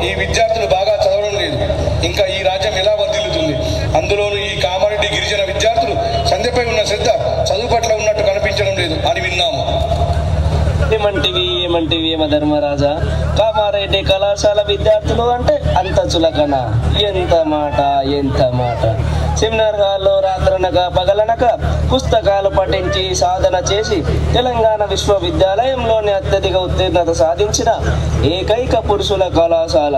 ఈ విద్యార్థులు బాగా చదవడం లేదు. ఇంకా ఈ రాజ్యం ఎలా వర్ధిల్లుతుంది? అందులోనూ ఈ కామారెడ్డి గిరిజన విద్యార్థులు సంధ్యపై ఉన్న శ్రద్ధ చదువు పట్ల ఉన్నట్టు కనిపించడం లేదు అని విన్నాము. ఏమంటివి ధర్మరాజా, కామారెడ్డి కళాశాల విద్యార్థులు అంటే అంత చులకన? ఎంత మాట! సెమినార్ హాల్లో రాత్రనక పగలనక పుస్తకాలు పఠించి సాధన చేసి తెలంగాణ విశ్వవిద్యాలయంలోని అత్యధిక ఉత్తీర్ణత సాధించిన ఏకైక పురుషుల కళాశాల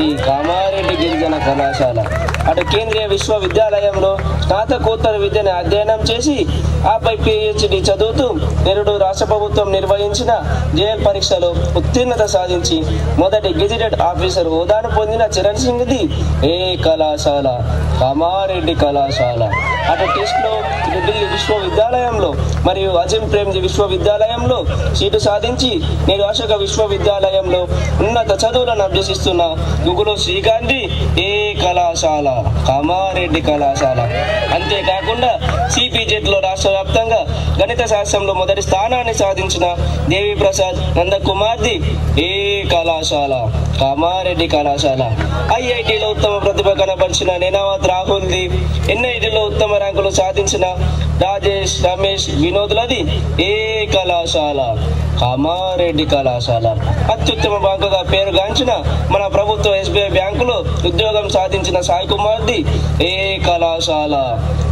ఈ కామారెడ్డి గిరిజన కళాశాల. అటు కేంద్రీయ విశ్వవిద్యాలయంలో స్నాతకోత్తర విద్యను అధ్యయనం చేసి ఆపై PhD చదువుతూ నిరుడు రాష్ట్ర ప్రభుత్వం నిర్వహించిన JL పరీక్షలో ఉత్తీర్ణత సాధించి మొదటి గెజిటెడ్ ఆఫీసర్ హోదాను పొందిన చరణ్ సింగ్ది కళాశాల, కామారెడ్డి కళాశాల. అటు టెస్ట్లో ఇటు ఢిల్లీ విశ్వవిద్యాలయంలో మరియు అజిం ప్రేమ్జీ విశ్వవిద్యాలయంలో సీటు సాధించి నేడు అశోక విశ్వవిద్యాలయంలో ఉన్నత చదువులను అభ్యసిస్తున్న గుగులు శ్రీకాంత్ కళాశాల, కామారెడ్డి కళాశాల. అంతేకాకుండా CPZ-లో రాష్ట్ర వ్యాప్తంగా గణిత శాస్త్రంలో మొదటి స్థానాన్ని సాధించిన దేవి ప్రసాద్ నందకుమార్ది కళాశాల, కామారెడ్డి కళాశాల. IIT-లో ఉత్తమ ప్రతిభ కనబరిచిన నేనావత్ రాహుల్ది, NIT-లో ఉత్తమ ర్యాంకులు సాధించిన రాజేష్ రమేష్ వినోద్లది కళాశాల, కామారెడ్డి కళాశాల. అత్యుత్తమ బ్యాంకుగా పేరుగాంచిన మన ప్రభుత్వ SBI బ్యాంకులో ఉద్యోగం సాధించిన సాయి కుమార్ది కళాశాల,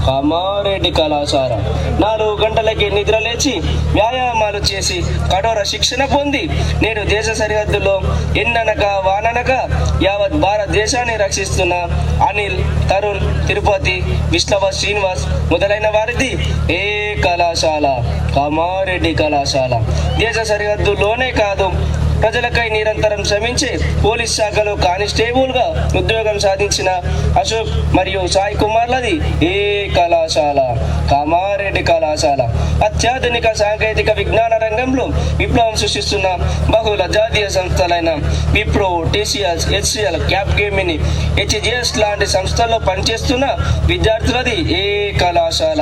కామారెడ్డి కళాశాల. 4 గంటలకి నిద్ర లేచి వ్యాయామాలు చేసి కఠోర శిక్షణ పొంది నేడు దేశ సరిహద్దులో ఎన్ననక వాననక యావత్ భారతదేశాన్ని రక్షిస్తున్న అనిల్, తరుణ్, తిరుపతి, విష్ణవ శ్రీనివాస్ మొదలైన వారిది కళాశాల, కామారెడ్డి కళాశాల. దేశ సరిహద్దులోనే కాదు ప్రజలకై నిరంతరం శ్రమించే పోలీస్ శాఖలో కానిస్టేబుల్గా ఉద్యోగం సాధించిన అశోక్ మరియు సాయి కుమార్లది కళాశాల, కామారెడ్డి కళాశాల. అత్యాధునిక సాంకేతిక విజ్ఞాన రంగంలో విప్లవం సృష్టిస్తున్న బహుళ జాతీయ సంస్థలైన విప్రో, TCS, HCL, క్యాప్గెమిని, HGS లాంటి సంస్థల్లో పనిచేస్తున్న విద్యార్థులది కళాశాల,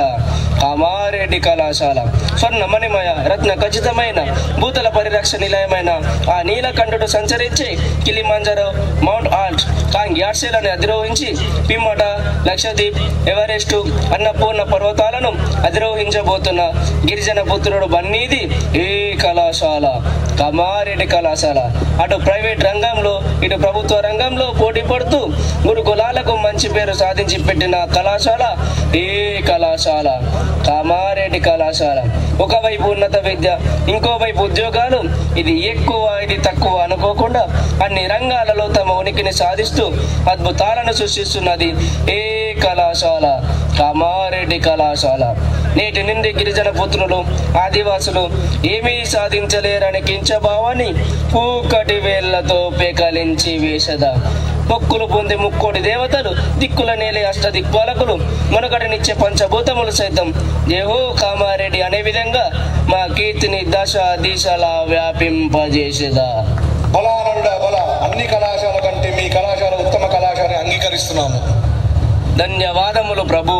కామారెడ్డి కళాశాల. స్వర్ణమణిమయ రత్న ఖచ్చితమైన భూతల పరిరక్షణ నిలయమైన ఆ నీలకంఠుడు సంచరించే కిలిమంజరో, మౌంట్ ఆల్ట్, కాంగ్ యార్సేలను అధిరోహించి పిమ్మట లక్షద్వీప్, ఎవరెస్టు, అన్నపూర్ణ పర్వతాలను అధిరోహించబోతున్న గిరిజన పుత్రుడు బన్నీది కళాశాల, కామారెడ్డి కళాశాల. అటు ప్రైవేట్ రంగంలో ఇటు ప్రభుత్వ రంగంలో పోటీ పడుతూ గురుకులాలకు మంచి పేరు సాధించి పెట్టిన కళాశాల కళాశాల, కామారెడ్డి కళాశాల. ఒకవైపు ఉన్నత విద్య, ఇంకోవైపు ఉద్యోగాలు. ఇది ఎక్కువ ఇది తక్కువ అనుకోకుండా అన్ని రంగాలలో తమ ఉనికిని సాధిస్తూ అద్భుతాలను సృష్టిస్తున్నది కళాశాల, కామారెడ్డి కళాశాల. నేటి నుండి గిరిజన పుత్రులు, ఆదివాసులు ఏమీ సాధించలేరని కించభావాన్ని పూకటి వేళ్లతో పెకలించి వేసద. మొక్కులు పొంది ముక్కోటి దేవతలు, దిక్కుల నేలే అష్ట దిక్పాలకులు, మునగడనిచ్చే పంచభూతములు సైతం జయహో కామారెడ్డి అనే విధంగా మా కీర్తిని దశ దిశలా వ్యాపింపజేసేదా. బలానండా బల, అన్ని కళాశాల కంటే మీ కళాశాల ఉత్తమ కళాశాల అంగీకరిస్తున్నాము. ధన్యవాదములు ప్రభు.